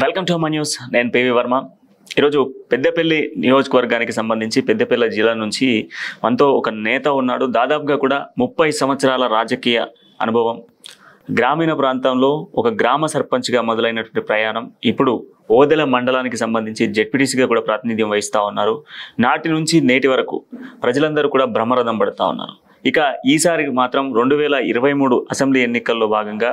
Welcome to my news. నేను PV Varma. ఈరోజు పెద్దపల్లి నియోజకవర్గానికి సంబంధించి పెద్దపల్లి జిల్లా నుంచి మనతో ఒక నేత ఉన్నాడు. దాదాపుగా కూడా 30 సంవత్సరాల రాజకీయ అనుభవం, గ్రామీణ ప్రాంతంలో ఒక గ్రామ సర్పంచ్గా మొదలైనటువంటి ప్రయాణం, ఇప్పుడు ఓదెల మండలానికి సంబంధించి జెడ్పీటీసీగా కూడా ప్రాతినిధ్యం వహిస్తూ ఉన్నారు. నాటి నుంచి నేటి వరకు ప్రజలందరూ కూడా బ్రహ్మరథం పడుతూ ఉన్నారు. ఇక ఈసారి మాత్రం 2023 అసెంబ్లీ ఎన్నికల్లో భాగంగా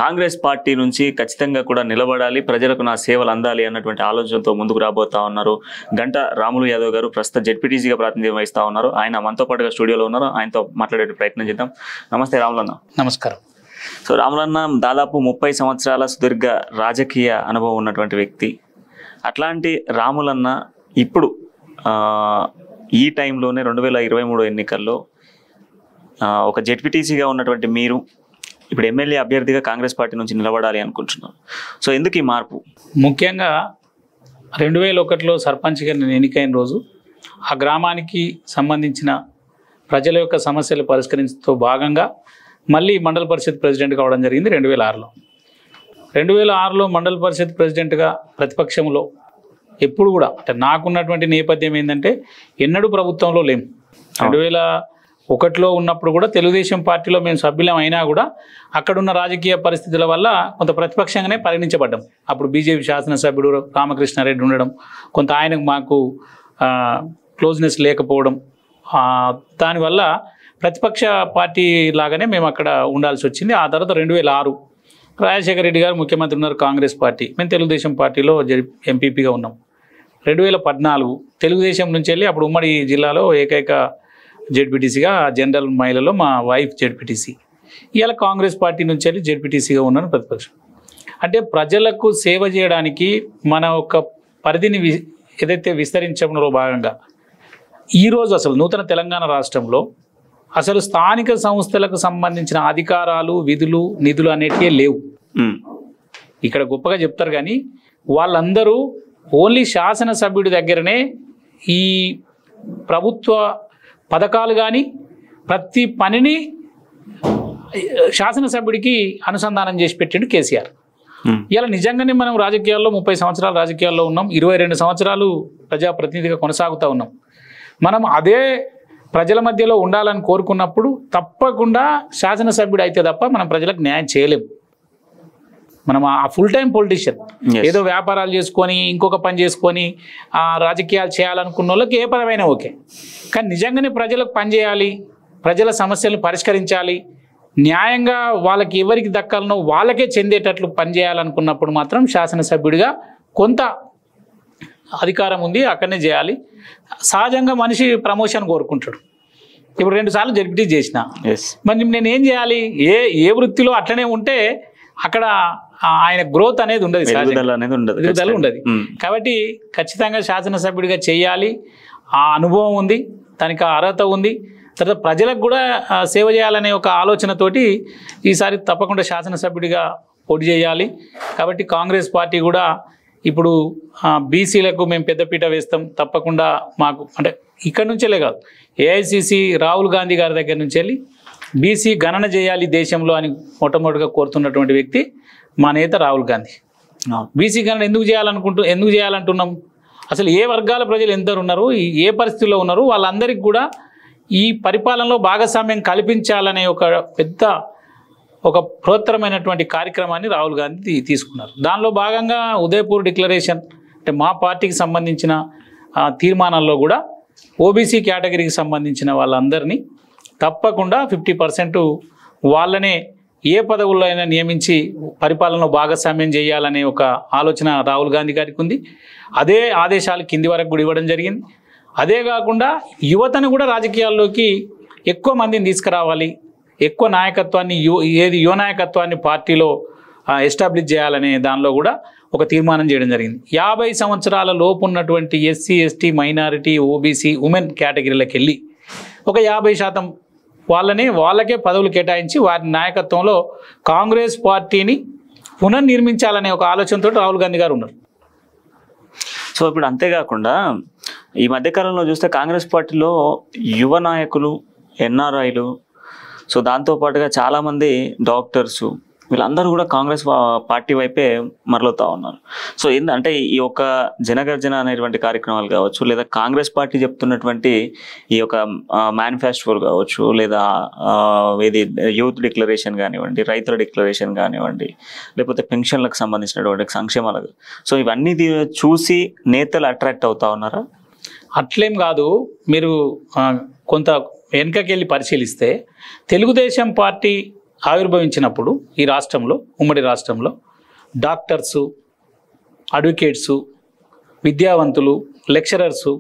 కాంగ్రెస్ పార్టీ నుంచి ఖచ్చితంగా కూడా నిలబడాలి, ప్రజలకు నా సేవలు అందాలి అన్నటువంటి ఆలోచనతో ముందుకు రాబోతా ఉన్నారు. గంట రాములు యాదవ్ గారు ప్రస్తుత జెడ్పీటీసీగా ప్రాతినిధ్యం వహిస్తూ ఉన్నారు. ఆయన మనతో పాటుగా స్టూడియోలో ఉన్నారు. ఆయనతో మాట్లాడే ప్రయత్నం చేద్దాం. నమస్తే రాములన్న. నమస్కారం. సో రాములన్న దాదాపు 30 సంవత్సరాల సుదీర్ఘ రాజకీయ అనుభవం ఉన్నటువంటి వ్యక్తి. అట్లాంటి రాములన్న ఇప్పుడు ఈ టైంలోనే 2023 ఎన్నికల్లో ఒక జెడ్పీటీసీగా ఉన్నటువంటి మీరు ఇప్పుడు ఎమ్మెల్యే అభ్యర్థిగా కాంగ్రెస్ పార్టీ నుంచి నిలబడాలి అనుకుంటున్నారు. సో ఎందుకు ఈ మార్పు? ముఖ్యంగా 2001లో సర్పంచ్గా నేను ఎన్నికైన రోజు ఆ గ్రామానికి సంబంధించిన ప్రజల యొక్క సమస్యలు పరిష్కరించడంతో భాగంగా మళ్ళీ మండల పరిషత్ ప్రెసిడెంట్ కావడం జరిగింది 2006లో. 2006లో మండల పరిషత్ ప్రెసిడెంట్గా ప్రతిపక్షంలో ఎప్పుడు కూడా అంటే నాకున్నటువంటి నేపథ్యం ఏంటంటే ఎన్నడూ ప్రభుత్వంలో లేము. 2001లో ఉన్నప్పుడు కూడా తెలుగుదేశం పార్టీలో మేము సభ్యులం అయినా కూడా అక్కడున్న రాజకీయ పరిస్థితుల వల్ల కొంత ప్రతిపక్షంగానే పరిగణించబడ్డాం. అప్పుడు బీజేపీ శాసనసభ్యుడు రామకృష్ణారెడ్డి ఉండడం, కొంత ఆయనకు మాకు క్లోజ్నెస్ లేకపోవడం, దానివల్ల ప్రతిపక్ష పార్టీ లాగానే మేము అక్కడ ఉండాల్సి వచ్చింది. ఆ తర్వాత 2006 రాజశేఖర రెడ్డి గారు ముఖ్యమంత్రి ఉన్నారు, కాంగ్రెస్ పార్టీ, మేము తెలుగుదేశం పార్టీలో ఎంపీపీగా ఉన్నాం. 2014 తెలుగుదేశం నుంచి వెళ్ళి అప్పుడు ఉమ్మడి జిల్లాలో ఏకైక జెడ్పీటీసీగా జనరల్ మహిళలో మా వైఫ్ జెడ్పీటీసీ. ఇవాళ కాంగ్రెస్ పార్టీ నుంచి వెళ్ళి జెడ్పీటీసీగా ఉన్నాను ప్రతిపక్షం. అంటే ప్రజలకు సేవ చేయడానికి మన ఒక పరిధిని ఏదైతే విస్తరించడంలో భాగంగా ఈరోజు అసలు నూతన తెలంగాణ రాష్ట్రంలో అసలు స్థానిక సంస్థలకు సంబంధించిన అధికారాలు, విధులు, నిధులు అనేటివే లేవు. ఇక్కడ గొప్పగా చెప్తారు కానీ వాళ్ళందరూ ఓన్లీ శాసనసభ్యుడి దగ్గరనే ఈ ప్రభుత్వ పథకాలు కానీ ప్రతి పనిని శాసనసభ్యుడికి అనుసంధానం చేసి పెట్టిండు కేసీఆర్. ఇలా నిజంగానే మనం రాజకీయాల్లో 30 సంవత్సరాలు రాజకీయాల్లో ఉన్నాం, 22 సంవత్సరాలు ప్రజాప్రతినిధిగా కొనసాగుతూ ఉన్నాం. మనం అదే ప్రజల మధ్యలో ఉండాలని కోరుకున్నప్పుడు తప్పకుండా శాసనసభ్యుడు అయితే తప్ప మనం ప్రజలకు న్యాయం చేయలేము. మనం ఆ ఫుల్ టైం పొలిటీషియన్ ఏదో వ్యాపారాలు చేసుకొని ఇంకొక పని చేసుకొని రాజకీయాలు చేయాలనుకున్న వాళ్ళకి ఏ పదమైనా ఓకే, కానీ నిజంగానే ప్రజలకు పనిచేయాలి, ప్రజల సమస్యలను పరిష్కరించాలి, న్యాయంగా వాళ్ళకి ఎవరికి దక్కాలనో వాళ్ళకే చెందేటట్లు పనిచేయాలనుకున్నప్పుడు మాత్రం శాసనసభ్యుడిగా కొంత అధికారం ఉంది, అక్కడనే చేయాలి. సహజంగా మనిషి ప్రమోషన్ కోరుకుంటాడు. ఇప్పుడు 2 సార్లు జడ్పీటీ చేసిన మరి నేను ఏం చేయాలి? ఏ వృత్తిలో అట్లనే ఉంటే అక్కడ ఆయన గ్రోత్ అనేది ఉండదు, ఎదుగుదల ఉండదు. కాబట్టి ఖచ్చితంగా శాసనసభ్యుడిగా చేయాలి. ఆ అనుభవం ఉంది, దానికి అర్హత ఉంది. తర్వాత ప్రజలకు కూడా సేవ చేయాలనే ఒక ఆలోచనతోటి ఈసారి తప్పకుండా శాసనసభ్యుడిగా పోటీ చేయాలి. కాబట్టి కాంగ్రెస్ పార్టీ కూడా ఇప్పుడు బీసీలకు మేము పెద్దపీట వేస్తాం. తప్పకుండా మాకు అంటే ఇక్కడ నుంచేలే కాదు, ఏఐసిసి రాహుల్ గాంధీ గారి దగ్గర నుంచి వెళ్ళి బీసీ గణన చేయాలి దేశంలో అని మొట్టమొదటిగా కోరుతున్నటువంటి వ్యక్తి మా నేత రాహుల్ గాంధీ. బీసీ గణన ఎందుకు చేయాలంటున్నాం? అసలు ఏ వర్గాల ప్రజలు ఎందరు ఉన్నారు, ఏ పరిస్థితుల్లో ఉన్నారు, వాళ్ళందరికీ కూడా ఈ పరిపాలనలో భాగస్వామ్యం కల్పించాలనే ఒక బృహత్తరమైనటువంటి కార్యక్రమాన్ని రాహుల్ గాంధీ తీసుకున్నారు. దానిలో భాగంగా ఉదయపూర్ డిక్లరేషన్ అంటే మా పార్టీకి సంబంధించిన తీర్మానాల్లో కూడా ఓబీసీ కేటగిరీకి సంబంధించిన వాళ్ళందరినీ తప్పకుండా 50% వాళ్ళనే ఏ పదవుల్లో అయినా నియమించి పరిపాలనలో భాగస్వామ్యం చేయాలనే ఒక ఆలోచన రాహుల్ గాంధీ గారికి ఉంది. అదే ఆదేశాలు కింది వరకు కూడా ఇవ్వడం జరిగింది. అదే కాకుండా యువతను కూడా రాజకీయాల్లోకి ఎక్కువ మందిని తీసుకురావాలి, ఎక్కువ నాయకత్వాన్ని యువ నాయకత్వాన్ని పార్టీలో ఎస్టాబ్లిష్ చేయాలనే దానిలో కూడా ఒక తీర్మానం చేయడం జరిగింది. 50 సంవత్సరాల లోపు ఉన్నటువంటి SC, ST, minority, OBC, women కేటగిరీలకు వెళ్ళి ఒక 50% వాళ్ళకే పదవులు కేటాయించి వారి నాయకత్వంలో కాంగ్రెస్ పార్టీని పునర్నిర్మించాలనే ఒక ఆలోచనతో రాహుల్ గాంధీ గారు ఉన్నారు. సో ఇప్పుడు అంతేకాకుండా ఈ మధ్యకాలంలో చూస్తే కాంగ్రెస్ పార్టీలో యువ నాయకులు, ఎన్ఆర్ఐలు, సో దాంతోపాటుగా చాలామంది డాక్టర్సు, వీళ్ళందరూ కూడా కాంగ్రెస్ పార్టీ వైపే మరలుతా ఉన్నారు. సో ఏంటంటే ఈ యొక్క జనగర్జన అనేటువంటి కార్యక్రమాలు కావచ్చు, లేదా కాంగ్రెస్ పార్టీ చెప్తున్నటువంటి ఈ యొక్క మేనిఫెస్టోలు కావచ్చు, లేదా ఇది యూత్ డిక్లరేషన్ కానివ్వండి, రైతుల డిక్లరేషన్ కానివ్వండి, లేకపోతే పెన్షన్లకు సంబంధించినటువంటి సంక్షేమాలకు, సో ఇవన్నీ చూసి నేతలు అట్రాక్ట్ అవుతా ఉన్నారా? అట్లేం కాదు. మీరు కొంత వెనుకకెళ్ళి పరిశీలిస్తే తెలుగుదేశం పార్టీ ఆవిర్భవించినప్పుడు ఈ రాష్ట్రంలో, ఉమ్మడి రాష్ట్రంలో డాక్టర్సు, అడ్వకేట్సు, విద్యావంతులు, లెక్చరర్సు,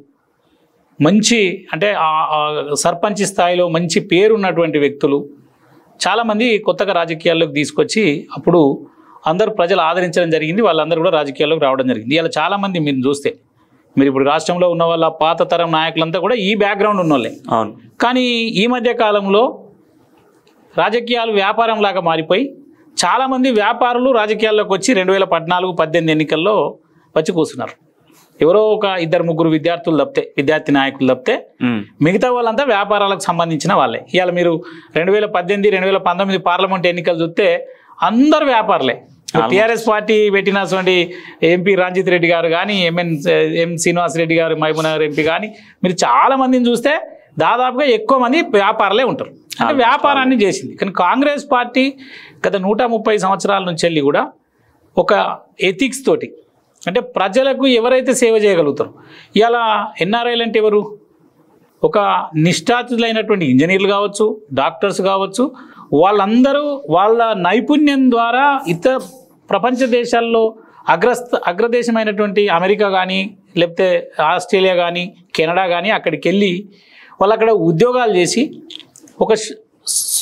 మంచి అంటే సర్పంచ్ స్థాయిలో మంచి పేరున్నటువంటి వ్యక్తులు చాలామంది కొత్తగా రాజకీయాల్లోకి తీసుకొచ్చి అప్పుడు అందరూ ప్రజలు ఆదరించడం జరిగింది. వాళ్ళందరూ కూడా రాజకీయాల్లోకి రావడం జరిగింది. ఇలా చాలామంది మీరు చూస్తే, మీరు ఇప్పుడు రాష్ట్రంలో ఉన్న వాళ్ళ పాత తరం నాయకులంతా కూడా ఈ బ్యాక్గ్రౌండ్ ఉన్నోళ్ళే. అవును. కానీ ఈ మధ్య కాలంలో రాజకీయాలు వ్యాపారం లాగా మారిపోయి చాలామంది వ్యాపారులు రాజకీయాల్లోకి వచ్చి 2014-18 ఎన్నికల్లో వచ్చి కూర్చున్నారు. ఎవరో ఒక 2-3 విద్యార్థులు తప్పితే, విద్యార్థి నాయకులు తప్పితే మిగతా వాళ్ళంతా వ్యాపారాలకు సంబంధించిన వాళ్ళే. ఇవాళ మీరు 2018-2019 పార్లమెంట్ ఎన్నికలు చూస్తే అందరు వ్యాపారులే. టీఆర్ఎస్ పార్టీ పెట్టినటువంటి ఎంపీ రంజిత్ రెడ్డి గారు కానీ, ఎం శ్రీనివాస్ రెడ్డి గారు మహబూబ్నగర్ ఎంపీ కానీ, మీరు చాలా మందిని చూస్తే దాదాపుగా ఎక్కువ మంది వ్యాపారులే ఉంటారు. అంటే వ్యాపారాన్ని చేసింది. కానీ కాంగ్రెస్ పార్టీ గత 130 సంవత్సరాల నుంచి వెళ్ళి కూడా ఒక ఎథిక్స్ తోటి, అంటే ప్రజలకు ఎవరైతే సేవ చేయగలుగుతారో, ఇలా ఎన్ఆర్ఐలు అంటే ఎవరు? ఒక నిష్ఠాతులైనటువంటి ఇంజనీర్లు కావచ్చు, డాక్టర్స్ కావచ్చు, వాళ్ళందరూ వాళ్ళ నైపుణ్యం ద్వారా ఇతర ప్రపంచ దేశాల్లో అగ్రదేశమైనటువంటి అమెరికా కానీ, లేకపోతే ఆస్ట్రేలియా కానీ, కెనడా కానీ అక్కడికి వెళ్ళి వాళ్ళు అక్కడ ఉద్యోగాలు చేసి ఒక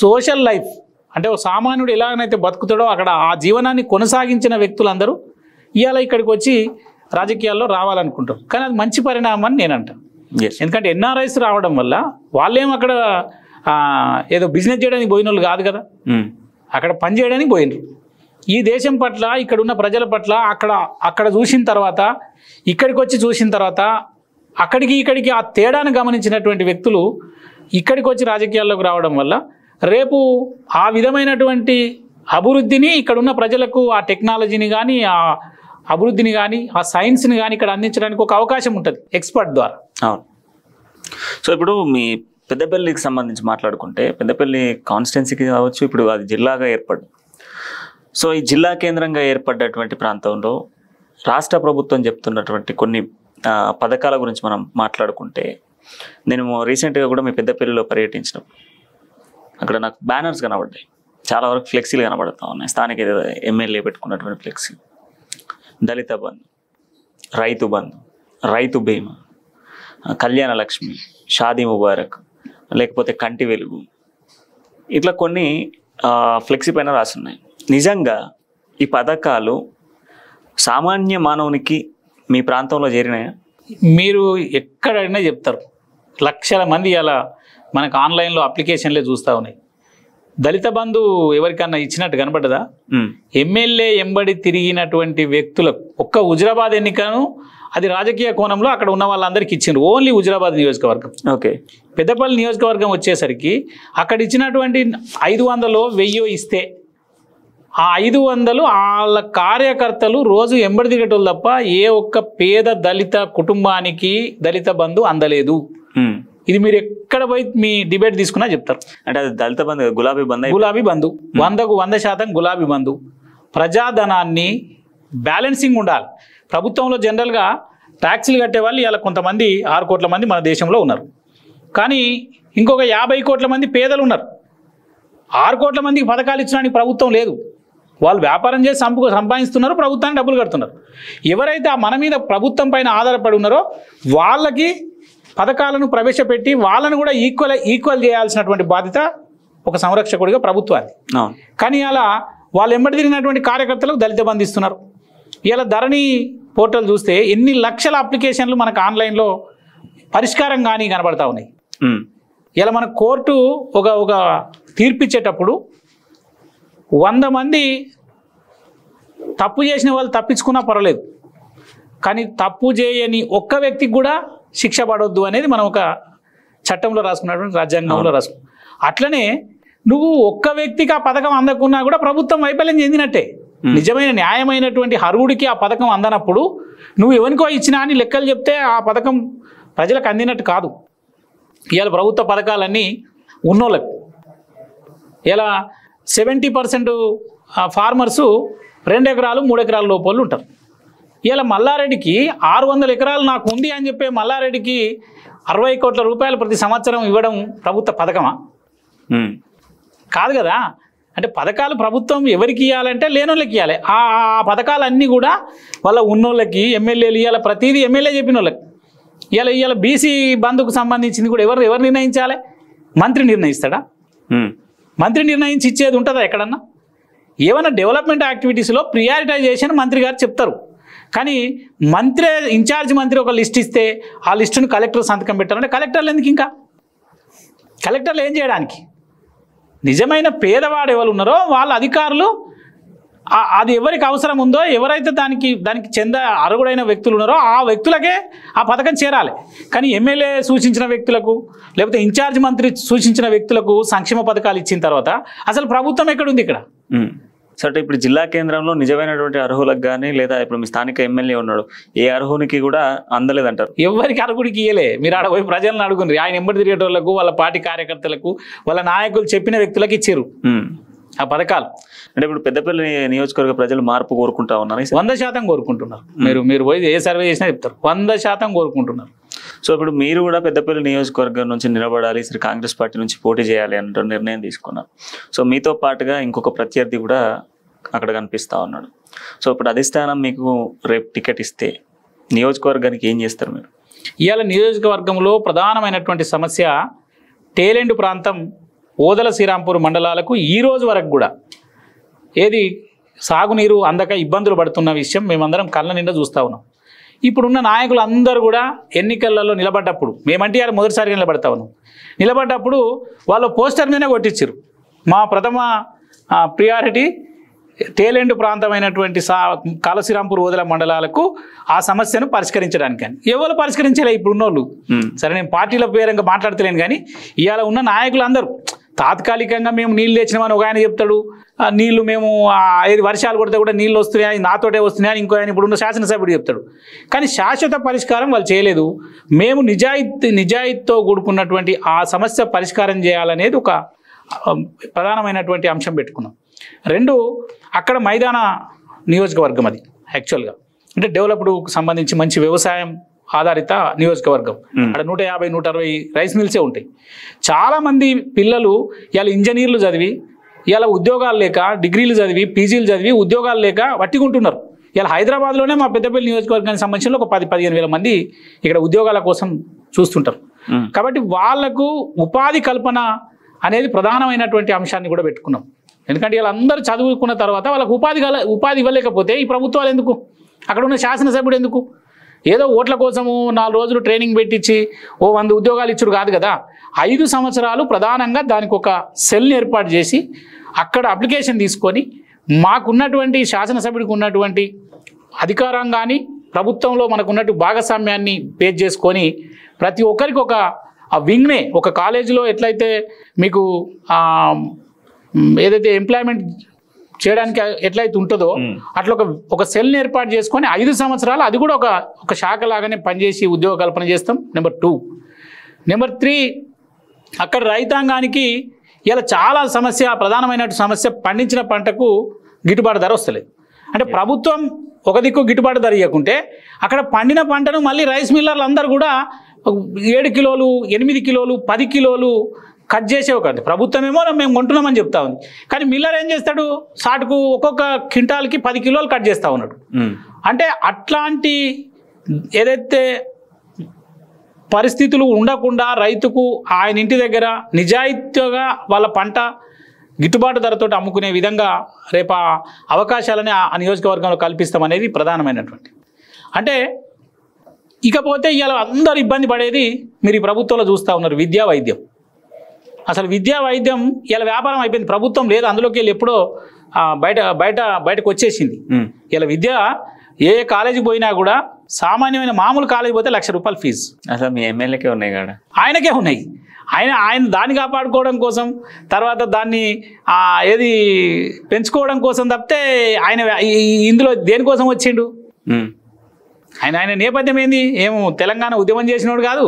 సోషల్ లైఫ్, అంటే ఒక సామాన్యుడు ఎలాగైతే బతుకుతాడో అక్కడ ఆ జీవనాన్ని కొనసాగించిన వ్యక్తులందరూ ఇవాళ ఇక్కడికి వచ్చి రాజకీయాల్లో రావాలనుకుంటారు. కానీ అది మంచి పరిణామం అని నేను అంటాను. ఎందుకంటే ఎన్ఆర్ఐస్ రావడం వల్ల వాళ్ళేం అక్కడ ఏదో బిజినెస్ చేయడానికి పోయిన వాళ్ళు కాదు కదా, అక్కడ పని చేయడానికి పోయినరు. ఈ దేశం పట్ల, ఇక్కడ ఉన్న ప్రజల పట్ల అక్కడ చూసిన తర్వాత, ఇక్కడికి వచ్చి చూసిన తర్వాత, అక్కడికి ఇక్కడికి ఆ తేడాను గమనించినటువంటి వ్యక్తులు ఇక్కడికి వచ్చి రాజకీయాల్లోకి రావడం వల్ల రేపు ఆ విధమైనటువంటి అభివృద్ధిని ఇక్కడున్న ప్రజలకు, ఆ టెక్నాలజీని కానీ, ఆ అభివృద్ధిని కానీ, ఆ సైన్స్ని కానీ ఇక్కడ అందించడానికి ఒక అవకాశం ఉంటుంది ఎక్స్పర్ట్ ద్వారా. అవును. సో ఇప్పుడు మీ పెద్దపల్లికి సంబంధించి మాట్లాడుకుంటే, పెద్దపల్లి కాన్స్టిట్యున్సీకి కావచ్చు, ఇప్పుడు అది జిల్లాగా ఏర్పడ్డ. సో ఈ జిల్లా కేంద్రంగా ఏర్పడ్డటువంటి ప్రాంతంలో రాష్ట్ర ప్రభుత్వం చెప్తున్నటువంటి కొన్ని పథకాల గురించి మనం మాట్లాడుకుంటే, నేను రీసెంట్గా కూడా మీ పెద్దపల్లిలో పర్యటించినప్పుడు అక్కడ నాకు బ్యానర్స్ కనబడ్డాయి, చాలా వరకు ఫ్లెక్సీలు కనబడుతూ ఉన్నాయి. స్థానిక ఎమ్మెల్యే పెట్టుకున్నటువంటి ఫ్లెక్సీ, దళిత బంధు, రైతు బంధు, రైతు బీమా, కళ్యాణ లక్ష్మి, షాదీ ముబారక్, లేకపోతే కంటి వెలుగు, ఇట్లా కొన్ని ఫ్లెక్సీ పైన రాస్తున్నాయి. నిజంగా ఈ పథకాలు సామాన్య మానవునికి మీ ప్రాంతంలో చేరినాయా? మీరు ఎక్కడైనా చెప్తారు, లక్షల మంది అలా మనకు ఆన్లైన్లో అప్లికేషన్లే చూస్తూ ఉన్నాయి. దళిత బంధు ఎవరికన్నా ఇచ్చినట్టు కనబడ్డదా? ఎమ్మెల్యే ఎంబడి తిరిగినటువంటి వ్యక్తులకు ఒక్క హుజరాబాద్ ఎన్నికను అది రాజకీయ కోణంలో అక్కడ ఉన్న వాళ్ళందరికీ ఇచ్చిండ్రు, ఓన్లీ హుజరాబాద్ నియోజకవర్గం. ఓకే. పెద్దపల్లి నియోజకవర్గం వచ్చేసరికి అక్కడ ఇచ్చినటువంటి 500 1000 ఇస్తే ఆ 500 వాళ్ళ కార్యకర్తలు రోజు ఎంబడి తిరిగేటోళ్ళు తప్ప ఏ ఒక్క పేద దళిత కుటుంబానికి దళిత బంధు అందలేదు. ఇది మీరు ఎక్కడ పోయి మీ డిబేట్ తీసుకున్నా చెప్తారు. అంటే అది దళిత బంధు, గులాబీ బంధు. గులాబీ బంధు 100% గులాబీ బంధు. ప్రజాధనాన్ని బ్యాలెన్సింగ్ ఉండాలి. ప్రభుత్వంలో జనరల్గా ట్యాక్సీలు కట్టే వాళ్ళు ఇలా కొంతమంది 6 కోట్ల మంది మన దేశంలో ఉన్నారు. కానీ ఇంకొక 50 కోట్ల మంది పేదలు ఉన్నారు. 6 కోట్ల మందికి పథకాలు ఇచ్చడానికి ప్రభుత్వం లేదు. వాళ్ళు వ్యాపారం చేసి సంపాదిస్తున్నారు, ప్రభుత్వానికి డబ్బులు కడుతున్నారు. ఎవరైతే మన మీద ప్రభుత్వం పైన ఆధారపడి ఉన్నారో వాళ్ళకి పథకాలను ప్రవేశపెట్టి వాళ్ళను కూడా ఈక్వల్ చేయాల్సినటువంటి బాధ్యత ఒక సంరక్షకుడిగా ప్రభుత్వాన్ని. కానీ అలా వాళ్ళు ఎంబడి తిరిగినటువంటి కార్యకర్తలకు దళిత బంధు ఇస్తున్నారు. ఇలా ధరణి పోర్టల్ చూస్తే ఎన్ని లక్షల అప్లికేషన్లు మనకు ఆన్లైన్లో పరిష్కారం కానీ కనబడతా ఉన్నాయి. ఇలా మన కోర్టు ఒక తీర్పిచ్చేటప్పుడు 100 మంది తప్పు చేసిన వాళ్ళు తప్పించుకున్నా పర్వాలేదు, కానీ తప్పు చేయని ఒక్క వ్యక్తికి కూడా శిక్ష పడవద్దు అనేది మనం ఒక చట్టంలో రాసుకున్నటువంటి రాజ్యాంగంలో రాసుకున్నాం. అట్లనే నువ్వు ఒక్క వ్యక్తికి ఆ పథకం అందకున్నా కూడా ప్రభుత్వం వైఫల్యం చెందినట్టే. నిజమైన న్యాయమైనటువంటి అర్హుడికి ఆ పథకం అందనప్పుడు నువ్వు ఎవరికో ఇచ్చినా అని లెక్కలు చెప్తే ఆ పథకం ప్రజలకు అందినట్టు కాదు. ఇవాళ ప్రభుత్వ పథకాలన్నీ ఉన్నోళ్ళకు. ఇలా 70% ఫార్మర్సు 2 ఎకరాలు 3 ఎకరాల లోపల ఉంటారు. ఇలా మల్లారెడ్డికి 600 ఎకరాలు నాకు ఉంది అని చెప్పి మల్లారెడ్డికి 60 కోట్ల రూపాయలు ప్రతి సంవత్సరం ఇవ్వడం ప్రభుత్వ పథకమా? కాదు కదా. అంటే పథకాలు ప్రభుత్వం ఎవరికి ఇవ్వాలంటే లేనోళ్ళకి ఇవ్వాలి. ఆ పథకాలన్నీ కూడా వాళ్ళ ఉన్నోళ్ళకి, ఎమ్మెల్యేలు ఇవ్వాలి. ప్రతిదీ ఎమ్మెల్యే చెప్పిన వాళ్ళకి. ఇవాళ బీసీ బంధుకు సంబంధించింది కూడా ఎవరు నిర్ణయించాలి? మంత్రి నిర్ణయిస్తాడా? మంత్రి నిర్ణయించి ఇచ్చేది ఉంటుందా ఎక్కడన్నా? ఏమైనా డెవలప్మెంట్ యాక్టివిటీస్లో ప్రియారిటైజేషన్ మంత్రి గారు చెప్తారు. కానీ ఇన్ఛార్జ్ మంత్రి ఒక లిస్ట్ ఇస్తే ఆ లిస్టును కలెక్టర్ సంతకం పెట్టాలంటే కలెక్టర్లు ఎందుకు? ఇంకా కలెక్టర్లు ఏం చేయడానికి? నిజమైన పేదవాడు ఎవరు ఉన్నారో వాళ్ళ అధికారులు అది ఎవరికి అవసరం ఉందో, ఎవరైతే దానికి అర్హుడైన వ్యక్తులు ఉన్నారో ఆ వ్యక్తులకే ఆ పథకం చేరాలి. కానీ ఎమ్మెల్యే సూచించిన వ్యక్తులకు, లేకపోతే ఇన్ఛార్జ్ మంత్రి సూచించిన వ్యక్తులకు సంక్షేమ పథకాలు ఇచ్చిన తర్వాత అసలు ప్రభుత్వం ఎక్కడుంది ఇక్కడ? సరే, ఇప్పుడు జిల్లా కేంద్రంలో నిజమైనటువంటి అర్హులకు కానీ, లేదా ఇప్పుడు మీ స్థానిక ఎమ్మెల్యే ఉన్నాడు, ఏ అర్హునికి కూడా అందలేదంటారు. ఎవరికి అర్హుడికి ఇయ్యలే. మీరు ఆడ పోయి ప్రజలను అడుగుండ్రి. ఆయన ఎంబడి తిరిగేటోళ్లకు, వాళ్ళ పార్టీ కార్యకర్తలకు, వాళ్ళ నాయకులు చెప్పిన వ్యక్తులకు ఇచ్చారు ఆ పథకాలు. అంటే ఇప్పుడు పెద్దపల్లి నియోజకవర్గ ప్రజలు మార్పు కోరుకుంటా ఉన్నారు. 100% కోరుకుంటున్నారు. మీరు పోయి ఏ సర్వే చేసినా చెప్తారు, 100% కోరుకుంటున్నారు. సో ఇప్పుడు మీరు కూడా పెద్దపల్లి నియోజకవర్గం నుంచి నిలబడాలి, సరే కాంగ్రెస్ పార్టీ నుంచి పోటీ చేయాలి అంటే నిర్ణయం తీసుకున్నారు. సో మీతో పాటుగా ఇంకొక ప్రత్యర్థి కూడా అక్కడ కనిపిస్తూ ఉన్నాడు. సో ఇప్పుడు అధిష్టానం మీకు రేపు టికెట్ ఇస్తే నియోజకవర్గానికి ఏం చేస్తారు మీరు? ఇవాళ నియోజకవర్గంలో ప్రధానమైనటువంటి సమస్య టేలెండ్ ప్రాంతం ఓదల శ్రీరాంపూర్ మండలాలకు ఈ రోజు వరకు కూడా సాగునీరు అందక ఇబ్బందులు పడుతున్న విషయం మేమందరం కళ్ళ నిండా చూస్తూ ఉన్నాం. ఇప్పుడున్న నాయకులు అందరూ కూడా ఎన్నికలలో నిలబడ్డప్పుడు, మేమంటే ఇవాళ మొదటిసారిగా నిలబడతా ఉన్నాం, నిలబడ్డప్పుడు వాళ్ళు పోస్టర్ మీదనే కొట్టించారు మా ప్రథమ ప్రియారిటీ టేలెండ్ ప్రాంతమైనటువంటి కాళశ్రీరాంపూర్ ఓదల మండలాలకు ఆ సమస్యను పరిష్కరించడానికి. అని ఎవరు పరిష్కరించలే ఇప్పుడున్నోళ్ళు. సరే, నేను పార్టీల పేరంగా మాట్లాడతలేను, కానీ ఇవాళ ఉన్న నాయకులు అందరూ తాత్కాలికంగా మేము నీళ్ళు తెచ్చినామని ఒక ఆయన చెప్తాడు, నీళ్లు మేము 5 వర్షాలు కొడితే కూడా నీళ్ళు వస్తున్నాయి, నాతోటే వస్తున్నాయి అని ఇంకో ఆయన ఇప్పుడున్న శాసనసభ్యుడు చెప్తాడు. కానీ శాశ్వత పరిష్కారం వాళ్ళు చేయలేదు. మేము నిజాయితీతో కూడుకున్నటువంటి ఆ సమస్య పరిష్కారం చేయాలనేది ఒక ప్రధానమైనటువంటి అంశం పెట్టుకున్నాం. 2, అక్కడ మైదాన నియోజకవర్గం అది యాక్చువల్గా. అంటే డెవలప్డ్కు సంబంధించి మంచి వ్యవసాయం ఆధారిత నియోజకవర్గం. అక్కడ 150-160 రైస్ మిల్సే ఉంటాయి. చాలామంది పిల్లలు ఇవాళ ఇంజనీర్లు చదివి, ఇవాళ ఉద్యోగాలు లేక, డిగ్రీలు చదివి, పీజీలు చదివి ఉద్యోగాలు లేక వట్టికుంటున్నారు. ఇలా హైదరాబాద్లోనే మా పెద్దపల్లి నియోజకవర్గానికి సంబంధించిన ఒక 10-15 వేల మంది ఇక్కడ ఉద్యోగాల కోసం చూస్తుంటారు. కాబట్టి వాళ్లకు ఉపాధి కల్పన అనేది ప్రధానమైనటువంటి అంశాన్ని కూడా పెట్టుకున్నాం. ఎందుకంటే వీళ్ళందరూ చదువుకున్న తర్వాత వాళ్ళకు ఉపాధి ఇవ్వలేకపోతే ఈ ప్రభుత్వాలు ఎందుకు? అక్కడ ఉన్న శాసనసభ్యుడు ఎందుకు? ఏదో ఓట్ల కోసము 4 రోజులు ట్రైనింగ్ పెట్టించి 100 ఉద్యోగాలు ఇచ్చుడు కాదు కదా. 5 సంవత్సరాలు ప్రధానంగా దానికి ఒక సెల్ని ఏర్పాటు చేసి అక్కడ అప్లికేషన్ తీసుకొని మాకున్నటువంటి శాసనసభ్యుడికి ఉన్నటువంటి అధికారం కానీ ప్రభుత్వంలో మనకున్నట్టు భాగస్వామ్యాన్ని బేస్ చేసుకొని ప్రతి ఒక్కరికి ఒక వింగ్నే, ఒక కాలేజీలో ఎట్లయితే మీకు ఏదైతే ఎంప్లాయ్మెంట్ చేయడానికి ఎట్లయితే ఉంటుందో అట్లా ఒక సెల్ని ఏర్పాటు చేసుకొని 5 సంవత్సరాలు అది కూడా ఒక శాఖ లాగానే పనిచేసి ఉద్యోగ కల్పన చేస్తాం. నెంబర్ 2. నెంబర్ 3, అక్కడ రైతాంగానికి ఇలా చాలా ప్రధానమైన సమస్య పండించిన పంటకు గిట్టుబాటు ధర వస్తలేదు. అంటే ప్రభుత్వం ఒక దిక్కు గిట్టుబాటు ధర ఇవ్వకుంటే అక్కడ పండిన పంటను మళ్ళీ రైస్ మిల్లర్లు అందరూ కూడా 7 కిలోలు, 8 కిలోలు, 10 కిలోలు కట్ చేసే ఒకటి. ప్రభుత్వం ఏమో మేము కొంటున్నామని చెప్తా ఉంది, కానీ మిల్లర్ ఏం చేస్తాడు? సాటుకు ఒక్కొక్క క్వింటాల్కి 10 కిలోలు కట్ చేస్తూ ఉన్నాడు. అంటే అట్లాంటి ఏదైతే పరిస్థితులు ఉండకుండా రైతుకు ఆయన ఇంటి దగ్గర నిజాయితీగా వాళ్ళ పంట గిట్టుబాటు ధరతో అమ్ముకునే విధంగా రేపు అవకాశాలని ఆ నియోజకవర్గంలో కల్పిస్తామనేది ప్రధానమైనటువంటి. అంటే ఇకపోతే ఇలా అందరూ ఇబ్బంది పడేది మీరు ఈ ప్రభుత్వంలో చూస్తూ ఉన్నారు, విద్యా వైద్యం. అసలు విద్యా వైద్యం ఇలా వ్యాపారం అయిపోయింది. ప్రభుత్వం లేదు, అందులోకి వెళ్ళి ఎప్పుడో బయటకు వచ్చేసింది. ఇలా విద్య ఏ కాలేజీకి పోయినా కూడా సామాన్యమైన మామూలు కాలేజీ పోతే 1,00,000 రూపాయలు ఫీజు. అసలు మీ ఎమ్మెల్యేకే ఉన్నాయి కాడ, ఆయనకే ఉన్నాయి. ఆయన దాన్ని కాపాడుకోవడం కోసం, తర్వాత దాన్ని ఏది పెంచుకోవడం కోసం తప్పితే ఆయన ఇందులో దేనికోసం వచ్చిండు? ఆయన నేపథ్యం ఏంది? ఏమో తెలంగాణ ఉద్యమం చేసినోడు కాదు,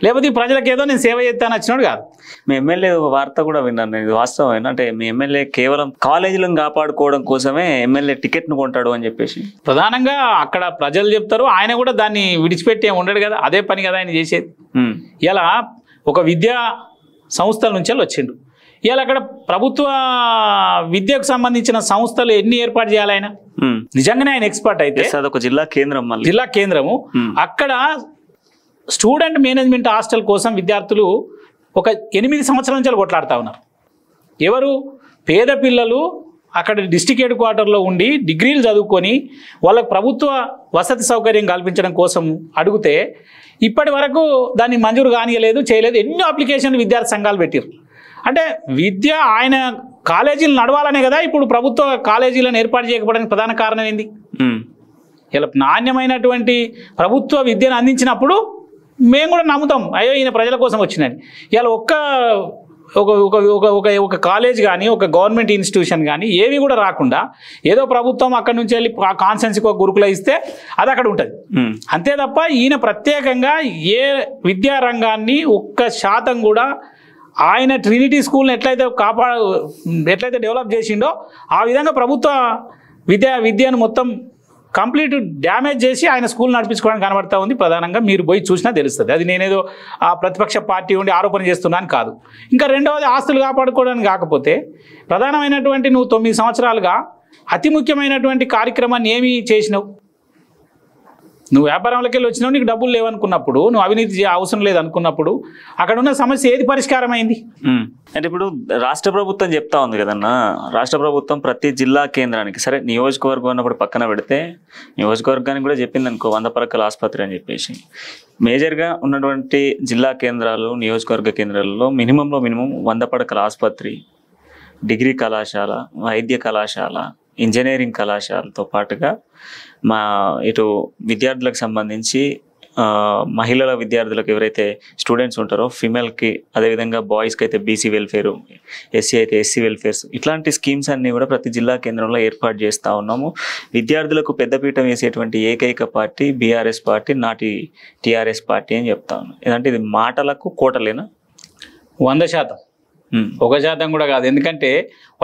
లేకపోతే ప్రజలకు ఏదో నేను సేవ చేస్తాను వచ్చినోడు కాదు. మీ ఎమ్మెల్యే ఒక వార్త కూడా విన్నాను నేను, ఇది వాస్తవం. అంటే మీ ఎమ్మెల్యే కేవలం కాలేజీలను కాపాడుకోవడం కోసమే ఎమ్మెల్యే టికెట్ను కొంటాడు అని చెప్పేసి ప్రధానంగా అక్కడ ప్రజలు చెప్తారు. ఆయన కూడా దాన్ని విడిచిపెట్టి ఉండడు కదా, అదే పని కదా ఆయన చేసేది. ఇలా ఒక విద్యా సంస్థల నుంచి వచ్చిండు. ఇవాళ అక్కడ ప్రభుత్వ విద్యకు సంబంధించిన సంస్థలు ఎన్ని ఏర్పాటు చేయాలి? ఆయన నిజంగానే ఆయన ఎక్స్పర్ట్ అయితే అదొక జిల్లా కేంద్రం, జిల్లా కేంద్రము. అక్కడ స్టూడెంట్ మేనేజ్మెంట్ హాస్టల్ కోసం విద్యార్థులు ఒక 8 సంవత్సరాల నుంచి కొట్లాడుతూ ఉన్నారు. ఎవరు? పేద పిల్లలు అక్కడ డిస్ట్రిక్ట్ హెడ్ క్వార్టర్లో ఉండి డిగ్రీలు చదువుకొని వాళ్ళకు ప్రభుత్వ వసతి సౌకర్యం కల్పించడం కోసం అడిగితే ఇప్పటి వరకు దాన్ని మంజూరు కానియలేదు, చేయలేదు. ఎన్నో అప్లికేషన్లు విద్యార్థి సంఘాలు పెట్టారు. అంటే విద్య ఆయన కాలేజీలు నడవాలనే కదా ఇప్పుడు ప్రభుత్వ కాలేజీలను ఏర్పాటు చేయకపోవడానికి ప్రధాన కారణం ఏంది? ఇలా నాణ్యమైనటువంటి ప్రభుత్వ విద్యను అందించినప్పుడు మేము కూడా నమ్ముతాం, అయ్యో ఈయన ప్రజల కోసం వచ్చినని. ఇలా ఒక కాలేజ్ కానీ ఒక గవర్నమెంట్ ఇన్స్టిట్యూషన్ కానీ ఏవి కూడా రాకుండా ఏదో ప్రభుత్వం అక్కడ నుంచి వెళ్ళి ఆ కాన్సెన్స్కి ఒక గురుకుల ఇస్తే అది అక్కడ ఉంటుంది అంతే తప్ప ఈయన ప్రత్యేకంగా ఏ విద్యారంగాన్ని 1% కూడా ఆయన ట్రినిటీ స్కూల్ని ఎట్లయితే డెవలప్ చేసిండో ఆ విధంగా ప్రభుత్వ విద్యను మొత్తం కంప్లీట్ డ్యామేజ్ చేసి ఆయన స్కూల్ నడిపించుకోవడానికి కనబడతా ఉంది. ప్రధానంగా మీరు పోయి చూసినా తెలుస్తుంది. అది నేనేదో ఆ ప్రతిపక్ష పార్టీ ఉండి ఆరోపణ చేస్తున్నాను కాదు. ఇంకా రెండవది ఆస్తులు కాపాడుకోవడానికి కాకపోతే ప్రధానమైనటువంటి నువ్వు 9 సంవత్సరాలుగా అతి ముఖ్యమైనటువంటి కార్యక్రమాన్ని ఏమి చేసినావు? నువ్వు వ్యాపారంలోకి వెళ్ళి వచ్చినావు, నీకు డబ్బులు లేవనుకున్నప్పుడు, నువ్వు అవినీతి అవసరం లేదనుకున్నప్పుడు అక్కడ ఉన్న సమస్య ఏది పరిష్కారం అయింది? అంటే ఇప్పుడు రాష్ట్ర ప్రభుత్వం చెప్తా ఉంది కదన్నా, రాష్ట్ర ప్రభుత్వం ప్రతి జిల్లా కేంద్రానికి, సరే నియోజకవర్గం అన్నప్పుడు పక్కన పెడితే నియోజకవర్గానికి కూడా చెప్పింది అనుకో 100 పడకల ఆసుపత్రి అని చెప్పేసి. మేజర్గా ఉన్నటువంటి జిల్లా కేంద్రాలు, నియోజకవర్గ కేంద్రాలలో మినిమం 100 పడకల ఆసుపత్రి, డిగ్రీ కళాశాల, వైద్య కళాశాల, ఇంజనీరింగ్ కళాశాలతో పాటుగా మా ఇటు విద్యార్థులకు సంబంధించి మహిళల విద్యార్థులకు ఎవరైతే స్టూడెంట్స్ ఉంటారో ఫీమేల్కి, అదేవిధంగా బాయ్స్కి అయితే బీసీ వెల్ఫేరు, ఎస్సీ అయితే ఎస్సీ వెల్ఫేర్స్, ఇట్లాంటి స్కీమ్స్ అన్నీ కూడా ప్రతి జిల్లా కేంద్రంలో ఏర్పాటు చేస్తూ ఉన్నాము. విద్యార్థులకు పెద్దపీట వేసేటువంటి ఏకైక పార్టీ బీఆర్ఎస్ పార్టీ, నాటి టీఆర్ఎస్ పార్టీ అని చెప్తా ఉన్నాం. ఏదంటే ఇది మాటలకు కోటలేనా? 100%, 1% కూడా కాదు. ఎందుకంటే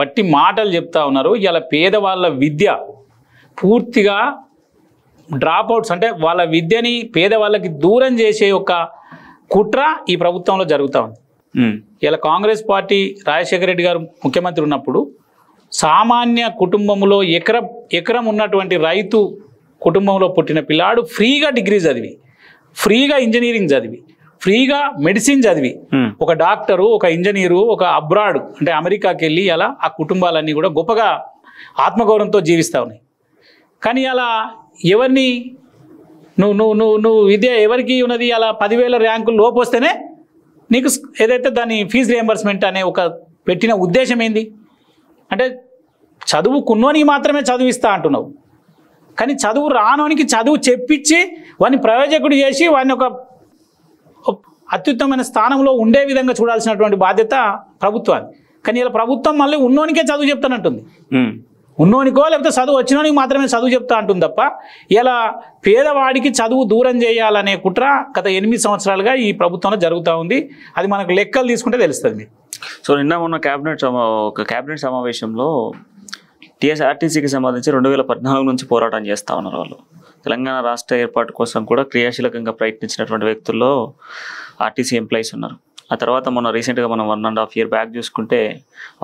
వట్టి మాటలు చెప్తా ఉన్నారు. ఇలా పేదవాళ్ళ విద్య పూర్తిగా డ్రాప్అవుట్స్, అంటే వాళ్ళ విద్యని పేదవాళ్ళకి దూరం చేసే ఒక కుట్ర ఈ ప్రభుత్వంలో జరుగుతూ ఉంది. ఇలా కాంగ్రెస్ పార్టీ రాజశేఖర రెడ్డి గారు ముఖ్యమంత్రి ఉన్నప్పుడు సామాన్య కుటుంబంలో ఎకరం ఉన్నటువంటి రైతు కుటుంబంలో పుట్టిన పిల్లాడు ఫ్రీగా డిగ్రీ చదివి, ఫ్రీగా ఇంజనీరింగ్ చదివి, ఫ్రీగా మెడిసిన్ చదివి ఒక డాక్టరు, ఒక ఇంజనీరు, ఒక అబ్రాడ్ అంటే అమెరికాకి వెళ్ళి అలా ఆ కుటుంబాలన్నీ కూడా గొప్పగా ఆత్మగౌరవంతో జీవిస్తూ ఉన్నాయి. కానీ అలా ఎవరిని నువ్వు విద్య ఎవరికి ఉన్నది? అలా 10,000 ర్యాంకులు లోపు వస్తేనే నీకు ఏదైతే దాని ఫీజు రియంబర్స్మెంట్ అనే ఒక పెట్టిన ఉద్దేశం ఏంది? అంటే చదువుకున్నోనికి మాత్రమే చదివిస్తా అంటున్నావు, కానీ చదువు రానోనికి చదువు చెప్పించి వాడిని ప్రయోజకుడు చేసి వాడిని ఒక అత్యుత్తమైన స్థానంలో ఉండే విధంగా చూడాల్సినటువంటి బాధ్యత ప్రభుత్వాన్ని. కానీ ఇలా ప్రభుత్వం మళ్ళీ ఉన్నోనికే చదువు చెప్తానంటుంది. ఉన్నోనికో లేకపోతే చదువు వచ్చినోనికి మాత్రమే చదువు చెప్తా అంటుంది తప్ప ఇలా పేదవాడికి చదువు దూరం చేయాలనే కుట్ర గత 8 సంవత్సరాలుగా ఈ ప్రభుత్వంలో జరుగుతూ ఉంది. అది మనకు లెక్కలు తీసుకుంటే తెలుస్తుంది. సో నిన్న మొన్న క్యాబినెట్ సమావేశంలో టీఎస్ఆర్టీసీకి సంబంధించి 2014 నుంచి పోరాటం చేస్తూ ఉన్నారు వాళ్ళు. తెలంగాణ రాష్ట్ర ఏర్పాటు కోసం కూడా క్రియాశీలకంగా ప్రయత్నించినటువంటి వ్యక్తుల్లో ఆర్టీసీ ఎంప్లాయీస్ ఉన్నారు. ఆ తర్వాత మొన్న రీసెంట్గా మనం 1.5 year బ్యాక్ చూసుకుంటే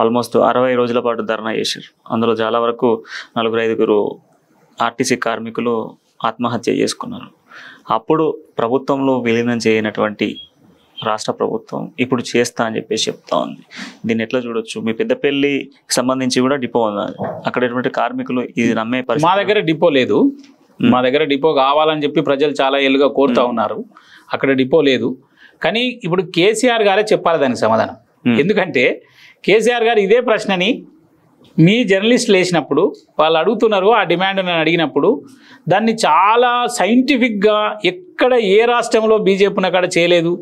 ఆల్మోస్ట్ 60 రోజుల పాటు ధర్నా చేశారు. అందులో చాలా వరకు 4-5 ఆర్టీసీ కార్మికులు ఆత్మహత్య చేసుకున్నారు. అప్పుడు ప్రభుత్వంలో విలీనం చేయనటువంటి రాష్ట్ర ప్రభుత్వం ఇప్పుడు చేస్తా అని చెప్పేసి చెప్తా ఉంది. దీన్ని ఎట్లా చూడొచ్చు? మీ పెద్దపల్లికి సంబంధించి కూడా డిపో ఉన్నది, అక్కడ కార్మికులు ఇది నమ్మే పరిస్థితి. మా దగ్గర డిపో లేదు, మా దగ్గర డిపో కావాలని చెప్పి ప్రజలు చాలా ఏళ్ళుగా కోరుతూ ఉన్నారు. అక్కడ డిపో లేదు. కానీ ఇప్పుడు కేసీఆర్ గారే చెప్పాలి దానికి సమాధానం. ఎందుకంటే కేసీఆర్ గారు ఇదే ప్రశ్నని మీ జర్నలిస్టులు వేసినప్పుడు వాళ్ళు అడుగుతున్నారు, ఆ డిమాండ్ నేను అడిగినప్పుడు దాన్ని చాలా సైంటిఫిక్గా ఎక్కడ ఏ రాష్ట్రంలో బీజేపీ ఉన్న కాడ చేయలేదు,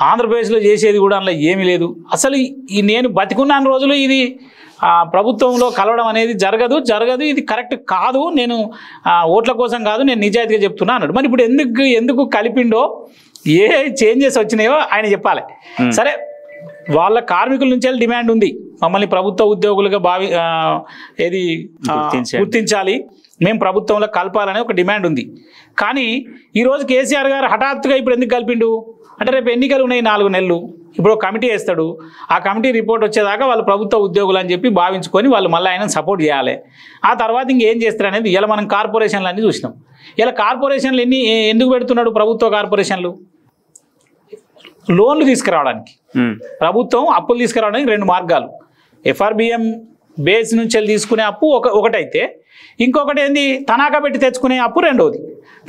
ఆంధ్రప్రదేశ్లో చేసేది కూడా అందులో ఏమీ లేదు. అసలు ఈ నేను బతికున్న రోజులు ఇది ప్రభుత్వంలో కలవడం అనేది జరగదు, ఇది కరెక్ట్ కాదు, నేను ఓట్ల కోసం కాదు, నేను నిజాయితీగా చెప్తున్నా అన్నాడు. మరి ఇప్పుడు ఎందుకు కలిపిండో, ఏ చేంజెస్ వచ్చినాయో ఆయన చెప్పాలి. సరే, వాళ్ళ కార్మికుల నుంచి డిమాండ్ ఉంది, మమ్మల్ని ప్రభుత్వ ఉద్యోగులుగా గుర్తించాలి, మేము ప్రభుత్వంలో కలపాలనే ఒక డిమాండ్ ఉంది. కానీ ఈరోజు కేసీఆర్ గారు హఠాత్తుగా ఇప్పుడు ఎందుకు కలిపిండు అంటే, రేపు ఎన్నికలు ఉన్నాయి 4 నెలలు, ఇప్పుడు ఒక కమిటీ వేస్తాడు, ఆ కమిటీ రిపోర్ట్ వచ్చేదాకా వాళ్ళు ప్రభుత్వ ఉద్యోగులు అని చెప్పి భావించుకొని వాళ్ళు మళ్ళీ ఆయన సపోర్ట్ చేయాలి. ఆ తర్వాత ఇంకేం చేస్తారు అనేది ఇలా మనం కార్పొరేషన్లు అన్నీ చూసినాం. ఇలా కార్పొరేషన్లు ఎందుకు పెడుతున్నాడు ప్రభుత్వ కార్పొరేషన్లు? లోన్లు తీసుకురావడానికి, ప్రభుత్వం అప్పులు తీసుకురావడానికి 2 మార్గాలు. FRBM బేస్ నుంచి తీసుకునే అప్పు ఒకటైతే, ఇంకొకటి ఏంది తనాఖా పెట్టి తెచ్చుకునే అప్పు రెండోది.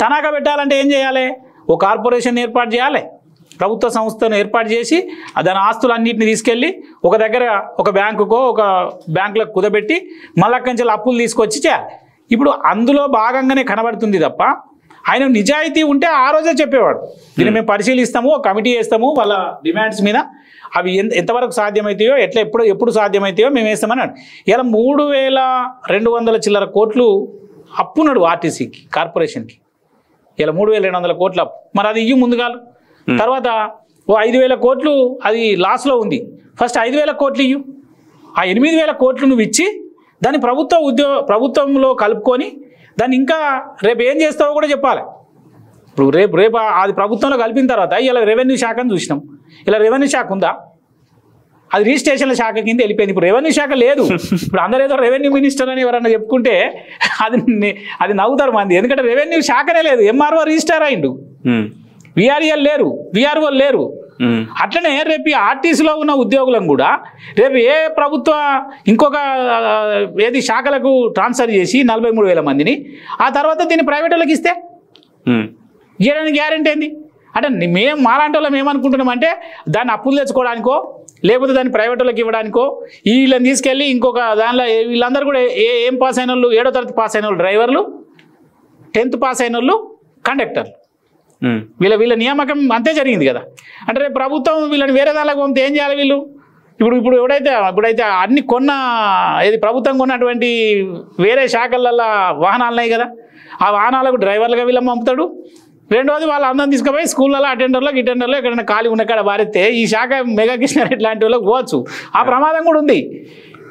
తనాఖా పెట్టాలంటే ఏం చేయాలి? ఒక కార్పొరేషన్ ఏర్పాటు చేయాలి, ప్రభుత్వ సంస్థను ఏర్పాటు చేసి దాని ఆస్తులన్నింటినీ తీసుకెళ్ళి ఒక దగ్గర ఒక బ్యాంకులకు కుదబెట్టి మళ్ళీ అక్కడి నుంచి అప్పులు తీసుకొచ్చి చేయాలి. ఇప్పుడు అందులో భాగంగానే కనబడుతుంది తప్ప ఆయన నిజాయితీ ఉంటే ఆ రోజే చెప్పేవాడు, దీన్ని మేము పరిశీలిస్తాము, ఒక కమిటీ వేస్తాము, వాళ్ళ డిమాండ్స్ మీద అవి ఎంతవరకు సాధ్యమవుతాయో, ఎప్పుడు సాధ్యమవుతాయో మేము వేస్తామన్నాడు. ఇలా 3,200 చిల్లర కోట్లు అప్పున్నాడు ఆర్టీసీకి, కార్పొరేషన్కి. ఇలా 3,200 కోట్ల అప్పు. మరి అది ఇయ్యి ముందుగాలు. తర్వాత 5,000 కోట్లు అది లాస్లో ఉంది. ఫస్ట్ 5,000 కోట్లు ఇయ్యు, ఆ 8,000 కోట్లు నువ్వు ఇచ్చి దాన్ని ప్రభుత్వంలో కలుపుకొని దాన్ని ఇంకా రేపు ఏం చేస్తావో కూడా చెప్పాలి. ఇప్పుడు రేపు అది ప్రభుత్వంలో కలిపిన తర్వాత ఇలా రెవెన్యూ శాఖను చూసినాం. ఇలా రెవెన్యూ శాఖ ఉందా? అది రిజిస్ట్రేషన్ల శాఖ కింద వెళ్ళిపోయింది. ఇప్పుడు రెవెన్యూ శాఖ లేదు. ఇప్పుడు అందరూ ఏదో రెవెన్యూ మినిస్టర్ అని ఎవరన్నా చెప్పుకుంటే అది నవ్వుతారు మంది. ఎందుకంటే రెవెన్యూ శాఖనే లేదు, MRO రిజిస్టర్ అయిండు, VRL లేరు, VRO లేరు. అట్లనే రేపు ఈ ఆర్టీసీలో ఉన్న ఉద్యోగులను కూడా రేపు ఏ ప్రభుత్వ ఇంకొక శాఖలకు ట్రాన్స్ఫర్ చేసి 43,000 మందిని ఆ తర్వాత దీన్ని ప్రైవేట్ వాళ్ళకి ఇస్తే ఇవ్వడానికి గ్యారెంటీ ఏంది? అంటే మాలాంటి వాళ్ళం ఏమనుకుంటున్నామంటే దాన్ని అప్పులు తెచ్చుకోవడానికో లేకపోతే దాన్ని ప్రైవేట్ వాళ్ళకి ఇవ్వడానికో వీళ్ళని తీసుకెళ్ళి ఇంకొక దానిలో వీళ్ళందరూ కూడా ఏం పాస్ అయిన వాళ్ళు, 7వ తరగతి పాస్ అయిన వాళ్ళు డ్రైవర్లు, 10th పాస్ అయిన వాళ్ళు కండక్టర్లు, వీళ్ళ నియామకం అంతే జరిగింది కదా. అంటే రేపు ప్రభుత్వం వీళ్ళని వేరే దానిలోకి పంపితే ఏం చేయాలి వీళ్ళు? ఇప్పుడు ఇప్పుడైతే అన్ని ప్రభుత్వం కొన్నటువంటి వేరే శాఖలల్లో వాహనాలు ఉన్నాయి కదా, ఆ వాహనాలకు డ్రైవర్లుగా వీళ్ళని పంపుతాడు. రెండోది వాళ్ళు అందరం తీసుకుపోయి స్కూళ్ళలో అటెండర్లకు ఎక్కడైనా ఖాళీ ఉన్న కాడ వారితే ఈ శాఖ మెగా కృష్ణారెడ్డి లాంటి వాళ్ళకి పోవచ్చు. ఆ ప్రమాదం కూడా ఉంది.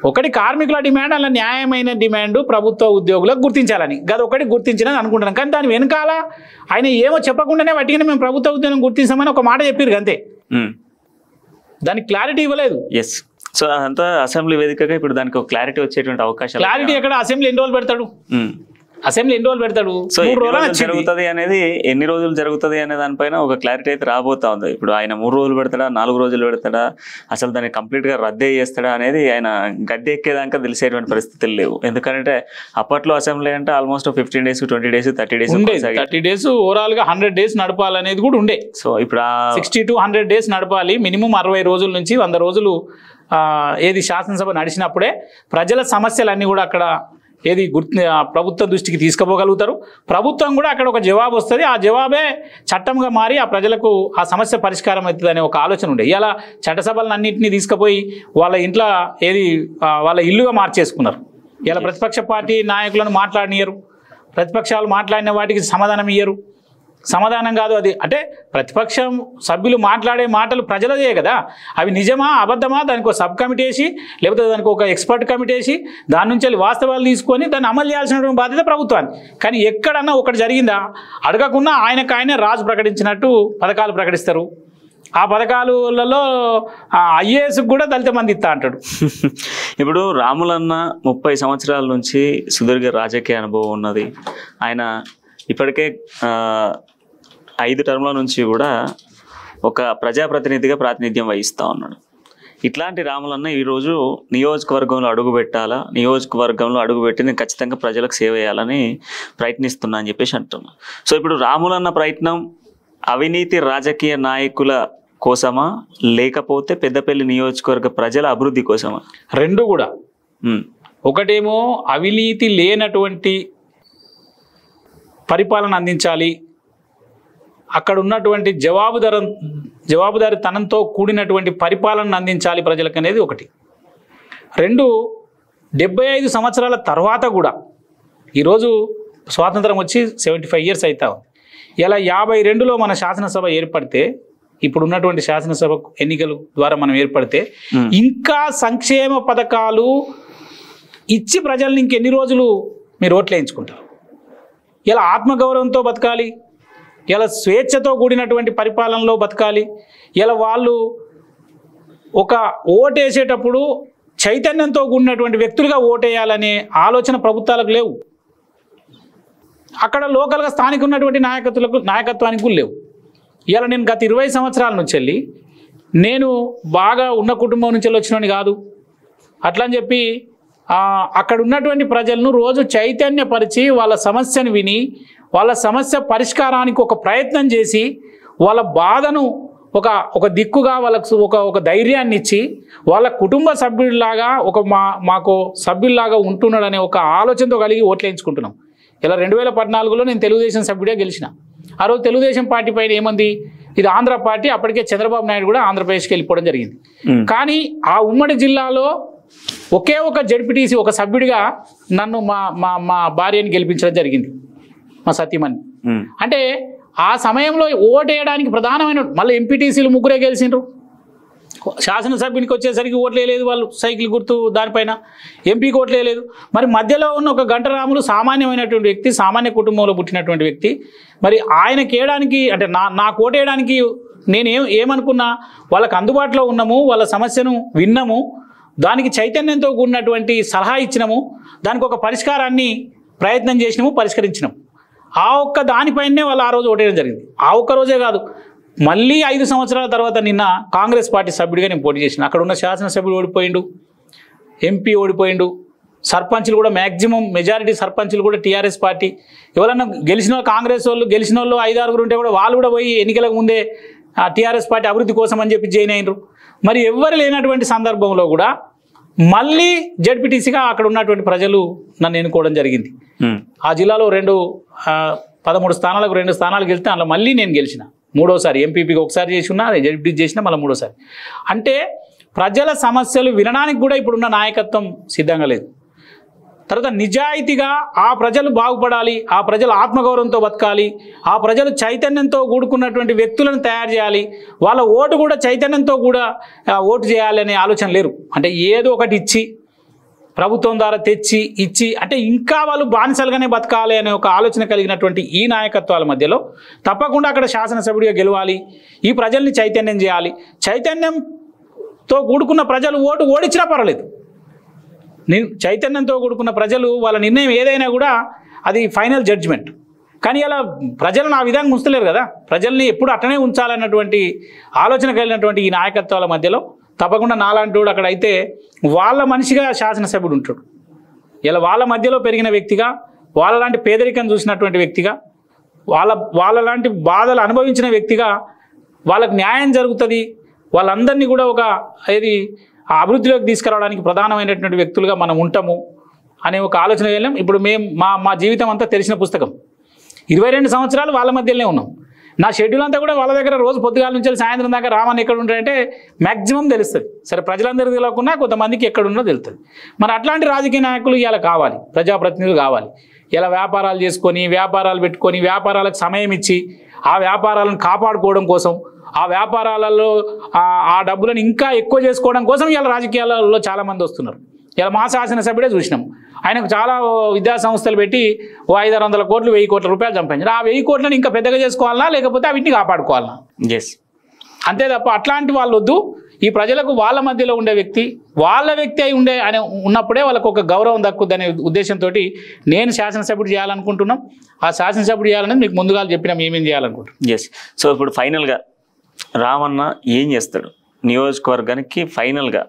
ఒకటి కార్మికుల డిమాండ్, అలా న్యాయమైన డిమాండ్ ప్రభుత్వ ఉద్యోగులకు గుర్తించాలని, ఒకటి గుర్తించాలని అనుకుంటున్నాం. కానీ దాని వెనకాల ఆయన ఏమో చెప్పకుండానే వాటికి మేము ప్రభుత్వ ఉద్యోగం గుర్తిస్తామని ఒక మాట చెప్పారు అంతే, దానికి క్లారిటీ ఇవ్వలేదు. ఎస్, సో అంతా అసెంబ్లీ వేదికగా ఇప్పుడు దానికి ఒక క్లారిటీ వచ్చేటువంటి అవకాశం. క్లారిటీ ఎక్కడ? అసెంబ్లీ ఎన్ని రోజులు పెడతాడు? అసెంబ్లీ ఎన్ని రోజులు పెడతాడు? సో జరుగుతుంది అనేది, ఎన్ని రోజులు జరుగుతుంది అనే దానిపైన ఒక క్లారిటీ అయితే రాబోతా ఉంది. ఇప్పుడు ఆయన 3 రోజులు పెడతాడా, 4 రోజులు పెడతాడా, అసలు దాన్ని కంప్లీట్ గా రద్దే చేస్తాడా అనేది ఆయన గద్దె ఎక్కేదాకా తెలిసేటువంటి పరిస్థితులు లేవు. ఎందుకంటే అప్పట్లో అసెంబ్లీ అంటే almost 15 days, 20 days, 30 days 30 days overall గా 100 days నడపాలనేది కూడా ఉండే. సో ఇప్పుడు 60 to 100 days నడపాలి, మినిమం 60 రోజుల నుంచి 100 రోజులు శాసనసభ నడిచినప్పుడే ప్రజల సమస్యలన్నీ కూడా అక్కడ ప్రభుత్వ దృష్టికి తీసుకుపోగలుగుతారు. ప్రభుత్వం కూడా అక్కడ ఒక జవాబు వస్తుంది, ఆ జవాబే చట్టంగా మారి ఆ ప్రజలకు ఆ సమస్య పరిష్కారం అవుతుంది అనే ఒక ఆలోచన ఉండే. ఇలా చట్టసభలను అన్నింటినీ తీసుకుపోయి వాళ్ళ ఇంట్లో వాళ్ళ ఇల్లుగా మార్చేసుకున్నారు. ఇలా ప్రతిపక్ష పార్టీ నాయకులను మాట్లాడనియరు, ప్రతిపక్షాలు మాట్లాడిన వాటికి సమాధానం ఇయ్యరు. సమాధానం కాదు అది, అంటే ప్రతిపక్షం సభ్యులు మాట్లాడే మాటలు ప్రజలదే కదా, అవి నిజమా అబద్ధమా దానికి ఒక సబ్ కమిటీ వేసి లేకపోతే దానికి ఒక ఎక్స్పర్ట్ కమిటీ వేసి దాని నుంచి వాస్తవాలు తీసుకొని దాన్ని అమలు చేయాల్సిన బాధ్యత ప్రభుత్వాన్ని. కానీ ఎక్కడన్నా ఒకటి జరిగిందా? అడగకుండా ఆయనే రాజు ప్రకటించినట్టు పథకాలు ప్రకటిస్తారు. ఆ పథకాలలో IAS కూడా దళిత మంది ఇస్తా అంటాడు. ఇప్పుడు రాములన్న 30 సంవత్సరాల నుంచి సుదీర్ఘ రాజకీయ అనుభవం ఉన్నది. ఆయన ఇప్పటికే 5 టర్మ్ల నుంచి కూడా ఒక ప్రజాప్రతినిధిగా ప్రాతినిధ్యం వహిస్తూ ఉన్నాడు. ఇట్లాంటి రాములన్న ఈరోజు నియోజకవర్గంలో అడుగుపెట్టాలా, నియోజకవర్గంలో అడుగుపెట్టి నేను ఖచ్చితంగా ప్రజలకు సేవ చేయాలని ప్రయత్నిస్తున్నా అని చెప్పేసి అంటున్నా. సో ఇప్పుడు రాములన్న ప్రయత్నం అవినీతి రాజకీయ నాయకుల కోసమా లేకపోతే పెద్దపల్లి నియోజకవర్గ ప్రజల అభివృద్ధి కోసమా? రెండు కూడా. ఒకటేమో అవినీతి లేనటువంటి పరిపాలన అందించాలి, అక్కడ ఉన్నటువంటి జవాబుదారీతనంతో కూడినటువంటి పరిపాలన అందించాలి ప్రజలకు అనేది ఒకటి. రెండు, 75 సంవత్సరాల తర్వాత కూడా ఈరోజు స్వాతంత్రం వచ్చి 75 ఇయర్స్ అవుతా ఉంది. ఇలా 52లో మన శాసనసభ ఏర్పడితే, ఇప్పుడు ఉన్నటువంటి శాసనసభ ఎన్నికల ద్వారా మనం ఏర్పడితే ఇంకా సంక్షేమ పథకాలు ఇచ్చి ప్రజల్ని ఇంకెన్ని రోజులు మీరు ఓట్లు వేయించుకుంటారు? ఇలా ఆత్మగౌరవంతో బతకాలి, ఇలా స్వేచ్ఛతో కూడినటువంటి పరిపాలనలో బతకాలి. ఇలా వాళ్ళు ఒక ఓటేసేటప్పుడు చైతన్యంతో కూడినటువంటి వ్యక్తులుగా ఓటేయాలనే ఆలోచన ప్రభుత్వాలకు లేవు. అక్కడ లోకల్గా స్థానిక ఉన్నటువంటి నాయకత్వానికి కూడా లేవు. ఇలా నేను గత 20 సంవత్సరాల నుంచి వెళ్ళి నేను బాగా ఉన్న కుటుంబం నుంచి వచ్చినని కాదు. అట్లా అని చెప్పి అక్కడ ఉన్నటువంటి ప్రజలను రోజు చైతన్యపరిచి వాళ్ళ సమస్యను విని వాళ్ళ సమస్య పరిష్కారానికి ఒక ప్రయత్నం చేసి వాళ్ళ బాధను ఒక దిక్కుగా వాళ్ళకు ఒక ధైర్యాన్ని ఇచ్చి వాళ్ళ కుటుంబ సభ్యుల్లాగా మాకు సభ్యుల్లాగా ఉంటున్నాడనే ఒక ఆలోచనతో కలిగి ఓట్లేయించుకుంటున్నాం. ఇలా 2014లో నేను తెలుగుదేశం సభ్యుడిగా గెలిచిన. ఆ రోజు తెలుగుదేశం పార్టీ పైన ఏమంది, ఇది ఆంధ్ర పార్టీ, అప్పటికే చంద్రబాబు నాయుడు కూడా ఆంధ్రప్రదేశ్కి వెళ్ళిపోవడం జరిగింది. కానీ ఆ ఉమ్మడి జిల్లాలో ఒకే ఒక జడ్పీటీసీ ఒక సభ్యుడిగా నన్ను మా భార్యని గెలిపించడం జరిగింది, మా సతీమణి. అంటే ఆ సమయంలో ఓటేయడానికి ప్రధానమైన మళ్ళీ ఎంపీటీసీలు 3 గెలిచిండ్రు. శాసనసభ్యునికి వచ్చేసరికి ఓట్లేదు, వాళ్ళు సైకిల్ గుర్తు దానిపైన. ఎంపీకి ఓట్లేదు. మరి మధ్యలో ఉన్న ఒక గంటరాములు సామాన్యమైనటువంటి వ్యక్తి, సామాన్య కుటుంబంలో పుట్టినటువంటి వ్యక్తి, మరి ఆయనకి వేయడానికి అంటే నాకు ఓటేయడానికి నేను ఏమనుకున్నా, వాళ్ళకి అందుబాటులో ఉన్నాము, వాళ్ళ సమస్యను విన్నాము, దానికి చైతన్యంతో కూడినటువంటి సలహా ఇచ్చినాము, దానికి ఒక పరిష్కారాన్ని ప్రయత్నం చేసినాము, పరిష్కరించినాము. ఆ ఒక్క దానిపైనే వాళ్ళు ఆ రోజు ఓటేయడం జరిగింది. ఆ ఒక్క రోజే కాదు, మళ్ళీ 5 సంవత్సరాల తర్వాత నిన్న కాంగ్రెస్ పార్టీ సభ్యుడిగా నేను పోటీ చేసిన. అక్కడ ఉన్న శాసనసభ్యుడు ఓడిపోయిండు, ఎంపీ ఓడిపోయిండు, సర్పంచ్లు కూడా మ్యాక్సిమం మెజారిటీ సర్పంచ్లు కూడా టీఆర్ఎస్ పార్టీ. ఎవరన్నా గెలిచిన వాళ్ళు, కాంగ్రెస్ వాళ్ళు గెలిచిన వాళ్ళు 5-6 ఉంటే కూడా వాళ్ళు కూడా పోయి ఎన్నికలకు ముందే టీఆర్ఎస్ పార్టీ అభివృద్ధి కోసం అని చెప్పి జాయిన్ అయినరు. మరి ఎవ్వరు లేనటువంటి సందర్భంలో కూడా మళ్ళీ జడ్పీటీసీగా అక్కడ ఉన్నటువంటి ప్రజలు నన్ను ఎన్నుకోవడం జరిగింది. ఆ జిల్లాలో 13 స్థానాలకు 2 స్థానాలు గెలిస్తే అందులో మళ్ళీ నేను గెలిచిన. 3వసారి ఎంపీపీకి ఒకసారి చేసి ఉన్నా, జడ్పీటీ చేసినా, మళ్ళీ 3వసారి. అంటే ప్రజల సమస్యలు వినడానికి కూడా ఇప్పుడున్న నాయకత్వం సిద్ధంగా లేదు. తర్వాత నిజాయితీగా ఆ ప్రజలు బాగుపడాలి, ఆ ప్రజలు ఆత్మగౌరవంతో బతకాలి, ఆ ప్రజలు చైతన్యంతో కూడుకున్నటువంటి వ్యక్తులను తయారు చేయాలి, వాళ్ళ ఓటు కూడా చైతన్యంతో కూడా ఓటు చేయాలి అనే ఆలోచన లేరు. అంటే ఏదో ఒకటి ఇచ్చి ప్రభుత్వం ద్వారా తెచ్చి ఇచ్చి అంటే ఇంకా వాళ్ళు బానిసలుగానే బతకాలి అనే ఒక ఆలోచన కలిగినటువంటి ఈ నాయకత్వాల మధ్యలో తప్పకుండా అక్కడ శాసనసభ్యుడిగా గెలవాలి, ఈ ప్రజల్ని చైతన్యం చేయాలి. చైతన్యంతో కూడుకున్న ప్రజలు ఓడించినా పర్వాలేదు, చైతన్యంతో కూడుకున్న ప్రజలు వాళ్ళ నిర్ణయం ఏదైనా కూడా అది ఫైనల్ జడ్జిమెంట్. కానీ అలా ప్రజలను ఆ విధంగా ఉంచలేరు కదా, ప్రజల్ని ఎప్పుడు అట్టనే ఉంచాలన్నటువంటి ఆలోచన కలిగినటువంటి ఈ నాయకత్వాల మధ్యలో తప్పకుండా నాలాంటి వాడు అక్కడ అయితే వాళ్ళ మనిషిగా శాసనసభ్యుడు ఉంటాడు. ఇలా వాళ్ళ మధ్యలో పెరిగిన వ్యక్తిగా, వాళ్ళలాంటి పేదరికం చూసినటువంటి వ్యక్తిగా, వాళ్ళలాంటి బాధలు అనుభవించిన వ్యక్తిగా వాళ్ళకు న్యాయం జరుగుతుంది, వాళ్ళందరినీ కూడా ఒక ఆ అభివృద్ధిలోకి తీసుకురావడానికి ప్రధానమైనటువంటి వ్యక్తులుగా మనం ఉంటాము అనే ఒక ఆలోచన వెళ్ళాం. ఇప్పుడు మేము మా జీవితం అంతా తెలిసిన పుస్తకం. 22 సంవత్సరాలు వాళ్ళ మధ్యలోనే ఉన్నాం. నా షెడ్యూల్ అంతా కూడా వాళ్ళ దగ్గర రోజు పొద్దుగాల నుంచి సాయంత్రం దాకా రామని ఎక్కడ ఉంటాయంటే మ్యాక్సిమం తెలుస్తుంది. సరే ప్రజలందరికీ తెలియకుండా కొంతమందికి ఎక్కడున్నో తెలుస్తుంది. మరి అట్లాంటి రాజకీయ నాయకులు ఇలా కావాలి, ప్రజాప్రతినిధులు కావాలి. ఇలా వ్యాపారాలు చేసుకొని, వ్యాపారాలు పెట్టుకొని, వ్యాపారాలకు సమయం ఇచ్చి ఆ వ్యాపారాలను కాపాడుకోవడం కోసం, ఆ వ్యాపారాలలో ఆ డబ్బులను ఇంకా ఎక్కువ చేసుకోవడం కోసం ఇలా రాజకీయాలలో చాలామంది వస్తున్నారు. ఇలా మా శాసనసభ్యుడే చూసినాం, ఆయనకు చాలా విద్యా సంస్థలు పెట్టి 500-600 కోట్లు 1000 కోట్ల రూపాయలు సంపాదించారు. ఆ 1000 కోట్లను ఇంకా పెద్దగా చేసుకోవాలన్నా లేకపోతే వీటిని కాపాడుకోవాలన్నా? అంతే తప్ప అట్లాంటి వాళ్ళు వద్దు. ఈ ప్రజలకు వాళ్ళ మధ్యలో ఉండే వ్యక్తి అయి ఉన్నప్పుడే వాళ్ళకు ఒక గౌరవం దక్కుద్దనే ఉద్దేశంతో నేను శాసనసభ్యుడు చేయాలనుకుంటున్నాం. ఆ శాసనసభ్యుడు చేయాలనేది మీకు ముందుగా చెప్పినాం ఏమేం చేయాలనుకుంటున్నాం. సో ఇప్పుడు ఫైనల్గా రామన్న ఏం చేస్తాడు నియోజకవర్గానికి? ఫైనల్గా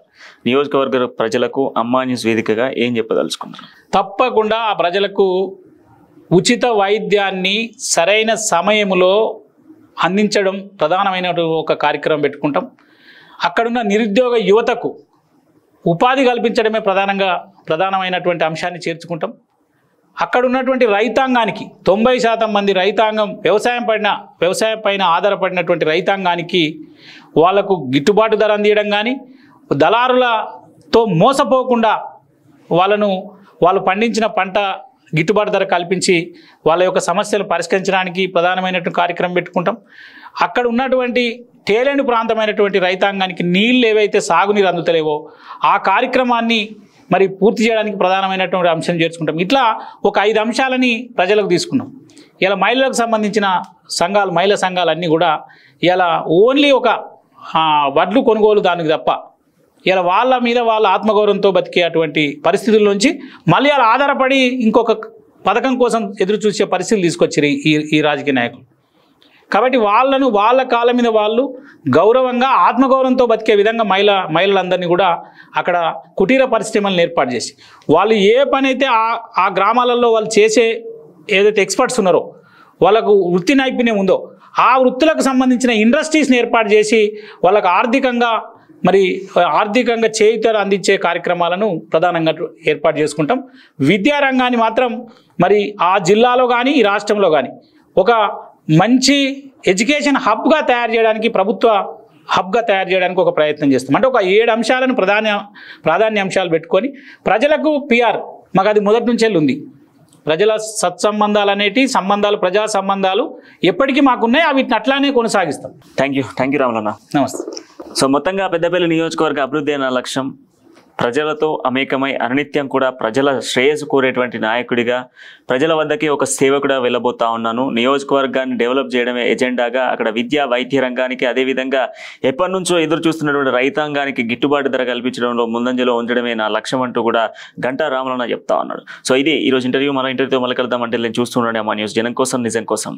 నియోజకవర్గ ప్రజలకు అమ్మా న్యూస్ వేదికగా ఏం చెప్పదలుచుకున్నారు? తప్పకుండా ఆ ప్రజలకు ఉచిత వైద్యాన్ని సరైన సమయంలో అందించడం ప్రధానమైన ఒక కార్యక్రమం పెట్టుకుంటాం. అక్కడున్న నిరుద్యోగ యువతకు ఉపాధి కల్పించడమే ప్రధానంగా ప్రధానమైనటువంటి అంశాన్ని చేర్చుకుంటాం. అక్కడ ఉన్నటువంటి రైతాంగానికి 90% మంది రైతాంగం వ్యవసాయం పైన ఆధారపడినటువంటి రైతాంగానికి వాళ్లకు గిట్టుబాటు ధర అందియడం కానీ, దళారులతో మోసపోకుండా వాళ్ళు పండించిన పంట గిట్టుబాటు ధర కల్పించి వాళ్ళ యొక్క సమస్యలు పరిష్కరించడానికి ప్రధానమైనటువంటి కార్యక్రమం పెట్టుకుంటాం. అక్కడ ఉన్నటువంటి తేలేని ప్రాంతమైనటువంటి రైతాంగానికి నీళ్ళు ఏవైతే సాగునీరు అందుతలేవో ఆ కార్యక్రమాన్ని మరి పూర్తి చేయడానికి ప్రధానమైనటువంటి అంశం చేర్చుకుంటాం. ఇట్లా ఒక 5 అంశాలని ప్రజలకు తీసుకున్నాం. ఇలా మహిళలకు సంబంధించిన మహిళా సంఘాలన్నీ కూడా ఇలా ఓన్లీ ఒక వడ్లు కొనుగోలు దానికి తప్ప ఇలా వాళ్ళ మీద వాళ్ళ ఆత్మగౌరవంతో బతికే అటువంటి పరిస్థితుల నుంచి మళ్ళీ అలా ఆధారపడి ఇంకొక పథకం కోసం ఎదురు చూసే పరిస్థితులు తీసుకొచ్చారు ఈ రాజకీయ నాయకులు. కాబట్టి వాళ్ళ కాళ్ళ మీద వాళ్ళు గౌరవంగా ఆత్మగౌరవంతో బతికే విధంగా మహిళలందరినీ కూడా అక్కడ కుటీర పరిశ్రమలను ఏర్పాటు చేసి వాళ్ళు ఏ పని అయితే ఆ గ్రామాలలో వాళ్ళు చేసే ఏదైతే ఎక్స్పర్ట్స్ ఉన్నారో వాళ్ళకు వృత్తి నైపుణ్యం ఉందో ఆ వృత్తులకు సంబంధించిన ఇండస్ట్రీస్ని ఏర్పాటు చేసి వాళ్ళకు ఆర్థికంగా చేయూత అందించే కార్యక్రమాలను ప్రధానంగా ఏర్పాటు చేసుకుంటాం. విద్యారంగాన్ని మాత్రం మరి ఆ జిల్లాలో కానీ ఈ రాష్ట్రంలో కానీ ఒక మంచి ఎడ్యుకేషన్ హబ్గా తయారు చేయడానికి ప్రభుత్వ హబ్గా తయారు చేయడానికి ఒక ప్రయత్నం చేస్తాం. అంటే ఒక 7 అంశాలను ప్రాధాన్య అంశాలు పెట్టుకొని ప్రజలకు PR మాకు అది మొదటి నుంచే ఉంది. ప్రజల సత్సంబంధాలు అనేటి సంబంధాలు ప్రజా సంబంధాలు ఎప్పటికీ మాకున్నాయి, వీటిని అట్లానే కొనసాగిస్తాం. థ్యాంక్ యూ రాములన్న. నమస్తే. సో మొత్తంగా పెద్దపల్లి నియోజకవర్గ అభివృద్ధి అనే లక్ష్యం ప్రజలతో అమేకమై అనునిత్యం కూడా ప్రజల శ్రేయస్సు కోరేటువంటి నాయకుడిగా ప్రజల వద్దకి ఒక సేవకుడిగా వెళ్ళబోతా ఉన్నాను. నియోజకవర్గాన్ని డెవలప్ చేయడమే ఎజెండాగా అక్కడ విద్యా వైద్య రంగానికి అదేవిధంగా ఎప్పటి నుంచో ఎదురు చూస్తున్నటువంటి రైతాంగానికి గిట్టుబాటు ధర కల్పించడంలో ముందంజలో ఉంచడమే నా లక్ష్యం అంటూ కూడా గంటా రాములన్న చెప్తా ఉన్నాడు. సో ఇది ఈరోజు ఇంటర్వ్యూ. మన ఇంటర్వ్యూతో మళ్ళీ కలుద్దాం. అంటే నేను చూస్తుండే మా న్యూస్ జనం కోసం నిజం కోసం.